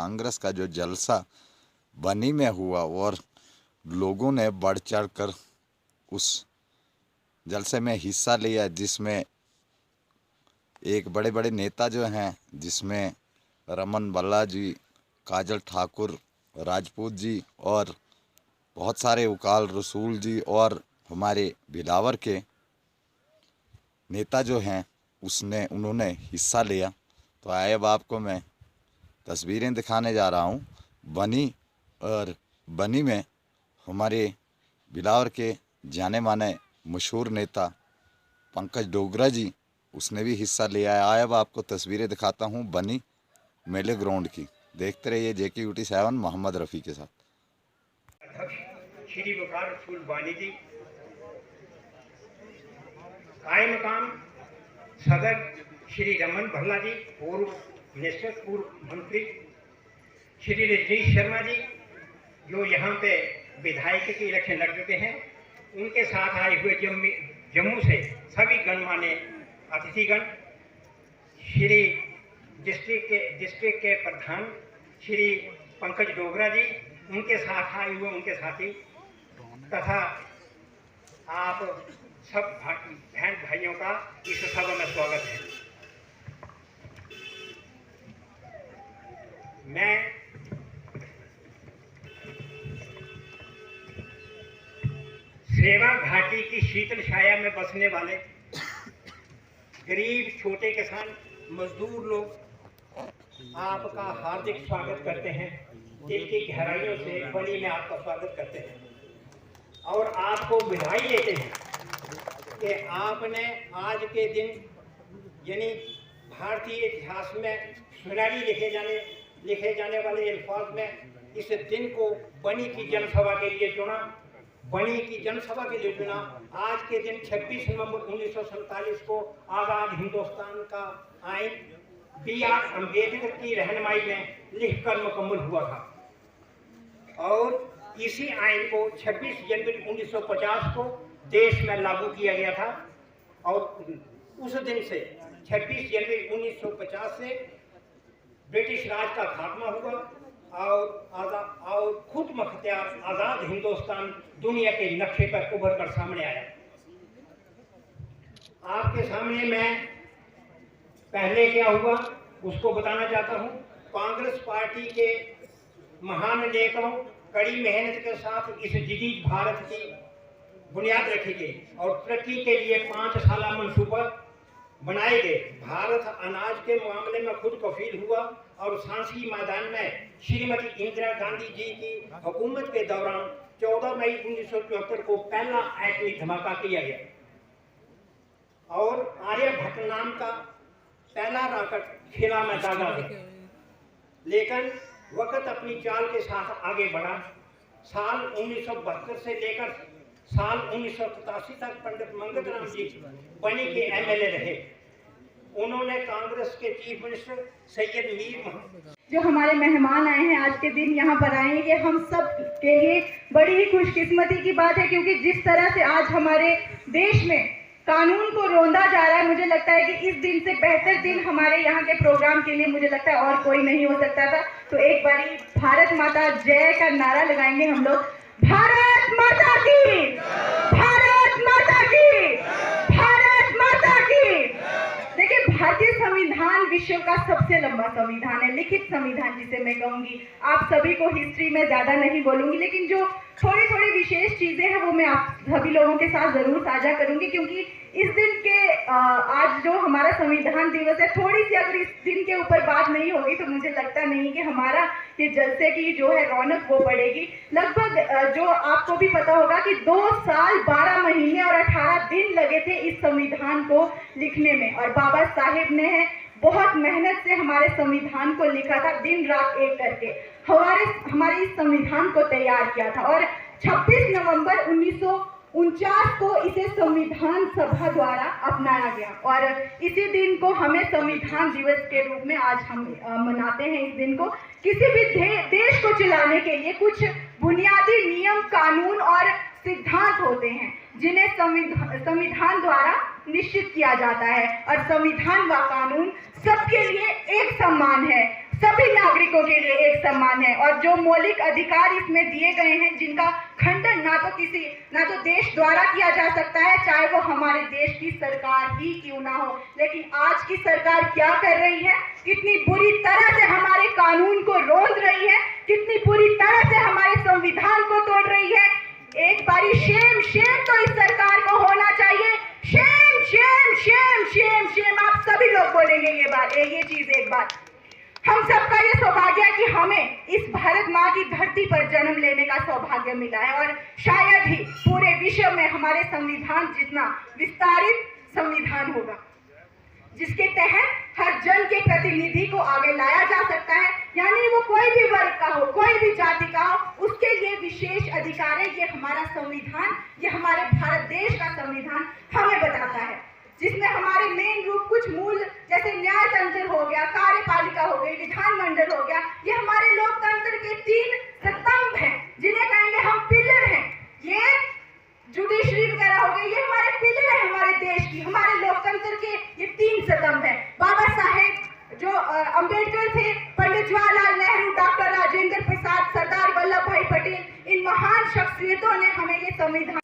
कांग्रेस का जो जलसा बनी में हुआ और लोगों ने बढ़ चढ़ कर उस जलसे में हिस्सा लिया, जिसमें एक बड़े बड़े नेता जो हैं, जिसमें रमन भल्ला जी, काजल ठाकुर राजपूत जी और बहुत सारे उकाल रसूल जी और हमारे भिलावर के नेता जो हैं उन्होंने हिस्सा लिया। तो आए अब आपको मैं तस्वीरें दिखाने जा रहा हूँ बनी, और बनी में हमारे भिलावर के जाने माने मशहूर नेता पंकज डोगरा जी, उसने भी हिस्सा लिया है। आए अब आपको तस्वीरें दिखाता हूँ बनी मेले ग्राउंड की। देखते रहिए JKUT7 मोहम्मद रफ़ी के साथ। अध्यक्ष श्री वकार रसूल बानी जी, कायम मकाम सदर श्री रमन भल्ला जी, पूर्व मिनिस्टर, पूर्व मंत्री श्री रजनीश शर्मा जी, जो यहाँ पे विधायक के इलेक्शन लड़ चुके हैं, उनके साथ आए हुए जम्मू से सभी गणमान्य अतिथिगण, श्री डिस्ट्रिक्ट के प्रधान श्री पंकज डोगरा जी, उनके साथ आए हुए उनके साथी, तथा आप सब बहन भाइयों का इस सभा में स्वागत है। मैं सेवा घाटी की शीतल छाया में बसने वाले गरीब छोटे किसान मजदूर लोग आपका हार्दिक स्वागत करते हैं। दिल की गहराइयों से बनी में आपका स्वागत करते हैं और आपको बधाई देते हैं कि आपने आज के दिन, यानी भारतीय इतिहास में सुनहरी लिखे जाने वाले अल्फाज में इस दिन को बनी की जनसभा के लिए चुना। बनी की जनसभा के लिए चुना। आज के दिन 26 नवंबर 1947 को आज़ाद हिंदुस्तान का आइन BR अम्बेडकर की रहनुमाई में लिखकर मुकम्मल हुआ था और इसी आइन को 26 जनवरी 1950 को देश में लागू किया गया था और उस दिन से 26 जनवरी 1950 से ब्रिटिश राज का खात्मा हुआ और खुद मुख्तियार आज़ाद हिंदुस्तान दुनिया के नक्शे पर उभर कर सामने आया। आपके सामने मैं पहले क्या हुआ उसको बताना चाहता हूँ। कांग्रेस पार्टी के महान नेताओं कड़ी मेहनत के साथ इस जदीद भारत की बुनियाद रखी गई और तरक्की के लिए 5 साला मंसूबा बनाए गए। भारत अनाज के मामले में खुद कफील हुआ और सांची मैदान में श्रीमती इंदिरा गांधी जी की हुकूमत के दौरान 14 मई 1974 को पहला एटमी धमाका किया गया और आर्यभट्ट नाम का पहला रॉकेट खिला में दागा गया। लेकिन वक्त अपनी चाल के साथ आगे बढ़ा। साल 1972 से लेकर साल 1987 तक पंडित मंगत राम जी बनी के MLA रहे। उन्होंने कांग्रेस के चीफ मिनिस्टर सैयद मीर जो हमारे मेहमान आए हैं आज के दिन यहाँ पर आए हैं, ये हम सब के लिए बड़ी ही खुशकिस्मती की बात है, क्योंकि जिस तरह से आज हमारे देश में कानून को रोंदा जा रहा है, मुझे लगता है कि इस दिन से बेहतर दिन हमारे यहाँ के प्रोग्राम के लिए मुझे लगता है और कोई नहीं हो सकता था। तो एक बारी भारत माता जय का नारा लगाएंगे हम लोग। भारत माता की, भारत माता की, भारत माता की। देखिए, भारतीय संविधान विश्व का सबसे लंबा संविधान है, लिखित संविधान जिसे मैं कहूंगी। आप सभी को हिस्ट्री में ज्यादा नहीं बोलूंगी, लेकिन जो थोड़ी थोड़ी विशेष चीजें हैं वो मैं आप सभी लोगों के साथ जरूर साझा करूंगी, क्योंकि इस दिन के आज जो हमारा संविधान दिवस है, थोड़ी सी अगर इस दिन के ऊपर बात नहीं होगी तो मुझे लगता नहीं कि हमारा ये जलसे की जो है रौनक वो बढ़ेगी। लगभग जो आपको भी पता होगा कि 2 साल 12 महीने और 18 दिन लगे थे इस संविधान को लिखने में, और बाबा साहेब ने बहुत मेहनत से हमारे संविधान को लिखा था, दिन रात एक करके हमारे इस संविधान को तैयार किया था। और 26 नवंबर 1949 को इसे संविधान सभा द्वारा अपनाया गया और इसी दिन को हमें संविधान दिवस के रूप में आज हम मनाते हैं। इस दिन को किसी भी देश को चलाने के लिए कुछ बुनियादी नियम, कानून और सिद्धांत होते हैं जिन्हें संविधान द्वारा निश्चित किया जाता है, और संविधान व कानून सबके लिए एक समान है। सभी नागरिकों के लिए एक समान है और जो मौलिक अधिकार इसमें दिए गए हैं जिनका खंडन ना तो देश द्वारा किया जा सकता है, चाहे वो हमारे देश की सरकार ही क्यों ना हो। लेकिन आज की सरकार क्या कर रही है, कितनी बुरी तरह से हमारे कानून को रोंद रही है, कितनी बुरी तरह से हमारे संविधान को तोड़ रही है। एक बारी शेम तो इस सरकार को होना चाहिए। शेम आप सभी लोग बोलेंगे ये चीज एक बार। हम सबका ये सौभाग्य है कि हमें इस भारत माँ की धरती पर जन्म लेने का सौभाग्य मिला है और शायद ही पूरे विश्व में हमारे संविधान जितना विस्तारित संविधान होगा जिसके तहत हर जन के प्रतिनिधि को आगे लाया जा सकता है, यानी वो कोई भी वर्ग का हो, कोई भी जाति का हो, उसके लिए विशेष अधिकार है। ये हमारा संविधान, ये हमारे भारत देश का संविधान हमें बताता है, जिसमें हमारे मेन रूप कुछ मूल जैसे न्यायतंत्र हो गया, कार्यपालिका हो गई, विधानमंडल हो गया, ये हमारे लोकतंत्र के 3 स्तंभ हैं जिन्हें कहेंगे हम पिलर हैं। ये जुडिशरी वगैरह हो गई, ये हमारे पिलर है हमारे देश की, हमारे लोकतंत्र के ये 3 स्तंभ हैं। बाबा साहेब जो अंबेडकर थे, पंडित जवाहरलाल नेहरू, डॉक्टर राजेंद्र प्रसाद, सरदार वल्लभ भाई पटेल, इन महान शख्सियतों ने हमें ये संविधान